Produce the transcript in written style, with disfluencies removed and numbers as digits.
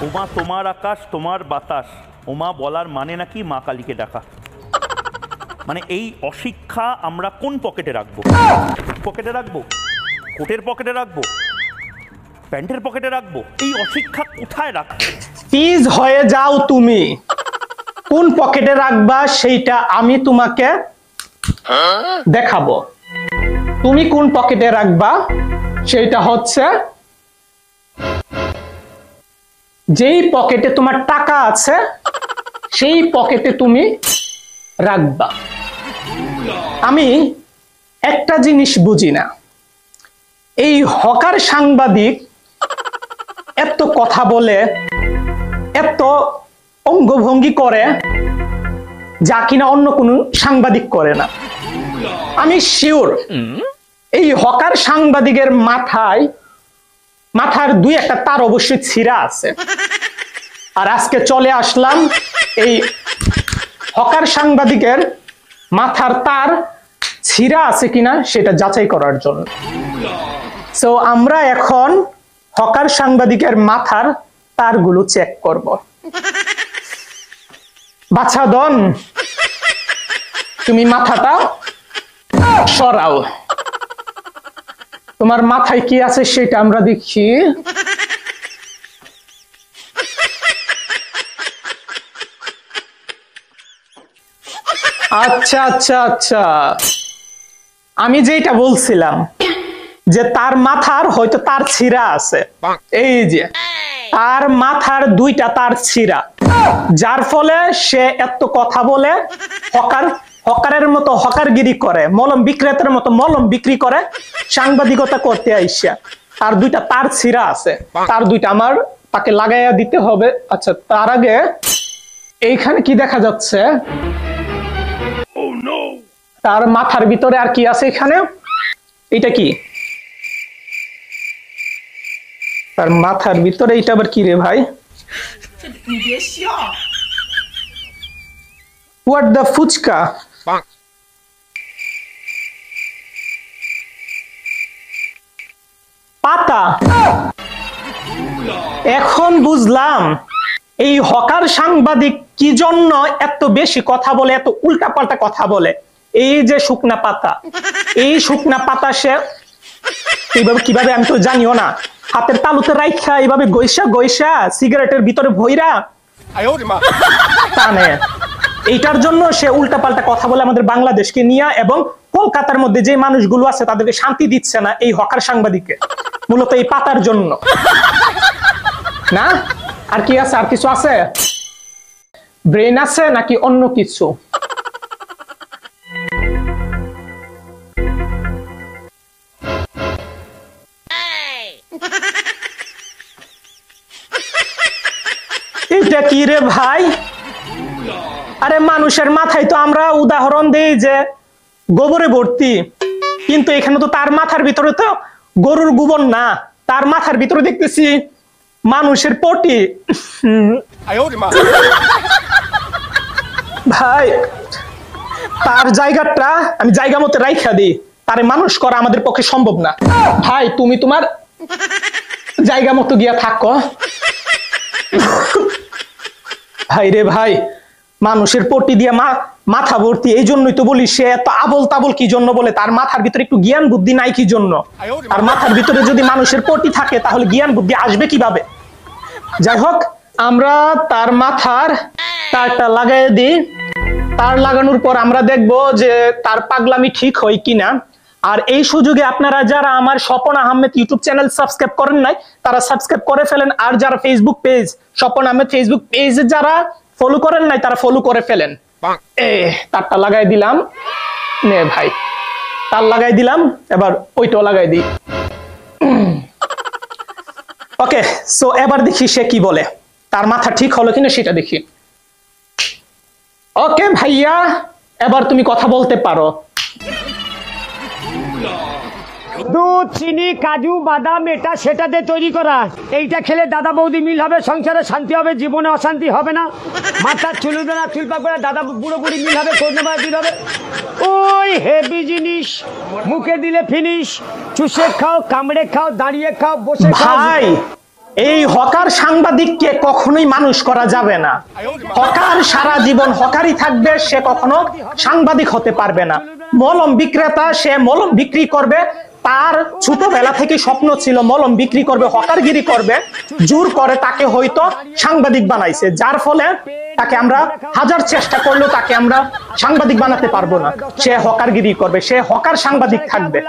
ওমা তোমার আকাশ তোমার বাতাস, ওমা বলার মানে নাকি মা কালীকে ডাকা। মানে এই অশিক্ষা আমরা কোন পকেটে রাখবো? পকেটে রাখবো, কোটের পকেটে রাখবো, প্যান্টের পকেটে রাখবো? এই অশিক্ষা কোথায় রাখবো? প্লিজ হয়ে যাও তুমি। কোন পকেটে রাখবা সেইটা আমি তোমাকে দেখাবো। তুমি কোন পকেটে রাখবা সেইটা হচ্ছে যেই পকেটে তোমার টাকা আছে সেই পকেটে তুমি রাখবা। আমি একটা জিনিস বুঝি না, এই হকার সাংবাদিক এত কথা বলে, এত অঙ্গভঙ্গি করে যা কিনা অন্য কোনো সাংবাদিক করে না। আমি শিওর এই হকার সাংবাদিকের মাথার দুই একটা তার অবশ্যই ছিঁড়া আছে। আর আজকে চলে আসলাম এই হকার সাংবাদিকের মাথার তার ছিঁড়া আছে কিনা সেটা যাচাই করার জন্য। সো আমরা এখন হকার সাংবাদিকের মাথার তারগুলো চেক করব। বাছা দন, তুমি মাথাটা সরাও। তোমার মাথায় কি আছে সেটা আমরা দেখি। আচ্ছা আচ্ছা আচ্ছা, আমি যেটা বলছিলাম যে তার মাথার হয়তো তার ছিঁড়া আছে। এই যে তার মাথার দুইটা তার ছিঁড়া, যার ফলে সে এত কথা বলে, হকারের মতো হকারগিরি করে, মলম বিক্রেতার মতো মলম বিক্রি করে, সাংবাদিকতা করতে আইসা তার দুইটা তার ছিঁড়া আছে। তার দুইটা আমার তাকে লাগাইয়া দিতে হবে। আচ্ছা, তার আগে এইখানে কি দেখা যাচ্ছে? তার মাথার ভিতরে আর কি আছে এখানে? এটা কি? তার মাথার ভিতরে এটা আবার কি রে ভাই? What the phuchka? পাতা। এখন বুঝলাম এই হকার সাংবাদিক কি জন্য এত বেশি কথা বলে, এত উল্টাপাল্টা কথা বলে। এই যে শুকনা পাতা, এই শুকনা পাতা সে কিভাবে আমি তো জানিও না, হাতের তালুতে রাইখা এইভাবে গইসা সিগারেটের ভিতরে ভইরা টানে। এইটার জন্য সে উল্টাপাল্টা কথা বলে আমাদের বাংলাদেশকে নিয়ে, এবং কলকাতার মধ্যে যে মানুষগুলো আছে তাদেরকে শান্তি দিচ্ছে না এই হকার সাংবাদিককে, মূলত এই পাতার জন্য না। আর কি আছে? আর কিছু আছে? ব্রেন আছে নাকি অন্য কিছু? এটা কি রে ভাই? আরে মানুষের মাথায় তো আমরা উদাহরণ দেই যে গোবরে ভর্তি, কিন্তু এখানে তো তার মাথার ভিতরে তো গরুর গোবর না, তার মাথার ভিতরে দেখতেছি মানুষের পটি। ভাই তার জায়গাটা আমি জায়গা মতো রাইখা দিই, তারে মানুষ করা আমাদের পক্ষে সম্ভব না। ভাই তুমি তোমার জায়গা মতো গিয়া থাকো। ভাই রে ভাই, মানুষের পটি দিয়ে মাথা ভর্তি, এই জন্যই তো বলি সে এত আবল তাবল কি জন্য বলে। তার মাথার ভিতরে একটু জ্ঞান বুদ্ধি নাই কি জন্য? তার মাথার ভিতরে যদি মানুষের পটি থাকে তাহলে জ্ঞান বুদ্ধি আসবে কিভাবে? যাই হোক, আমরা তার মাথার তারটা লাগাই দিই। তার লাগানোর পর আমরা দেখব যে তার পাগলামি ঠিক হয় কিনা। আর এই সুযোগে আপনারা যারা আমার Swapan Ahmed YouTube channel subscribe করেন নাই তারা সাবস্ক্রাইব করে ফেলেন। আর যারা Facebook page Swapan Ahmed Facebook পেজে যারা ফলো করেন নাই তারা ফলো করে ফেলেন। তারটা লাগাই দিলাম, নে ভাই তার লাগাই দিলাম, এবার ওইটাও লাগাই দিই। ওকে, সো এবার দেখি সে কি বলে, তার মাথা ঠিক হলো কিনা সেটা দেখি। ওকে ভাইয়া, এবার তুমি কথা বলতে পারো। দুধ, চিনি, কাজু, বাদাম, এটা সেটাতে তৈরি করা। এইটা খেলে দাদা বৌদি মিল হবে, সংসারে শান্তি হবে, জীবনে অশান্তি হবে না। মাথার চুলুদানা চুল পাক করে দাদা বুড়ো বুড়ি মিল হবে, কন্যা দিল হবে। ওই হেভি জিনিস, মুখে দিলে ফিনিশ। চুষে খাও, কামড়ে খাও, দাঁড়িয়ে খাও, বসে খাও। ভাই এই হকার সাংবাদিককে কখনোই মানুষ করা যাবে না। হকার সারা জীবন হকারই থাকবে, সে কখনো সাংবাদিক হতে পারবে না। মলম বিক্রেতা, সে মলম বিক্রি করবে, তার ছোটবেলা থেকে স্বপ্ন ছিল মলম বিক্রি করবে, হকারগিরি করবে। জোর করে তাকে হয়তো সাংবাদিক বানাইছে, যার ফলে তাকে আমরা হাজার চেষ্টা করলেও তাকে আমরা সাংবাদিক বানাতে পারবো না। সে হকারগিরি করবে, সে হকার সাংবাদিক থাকবে।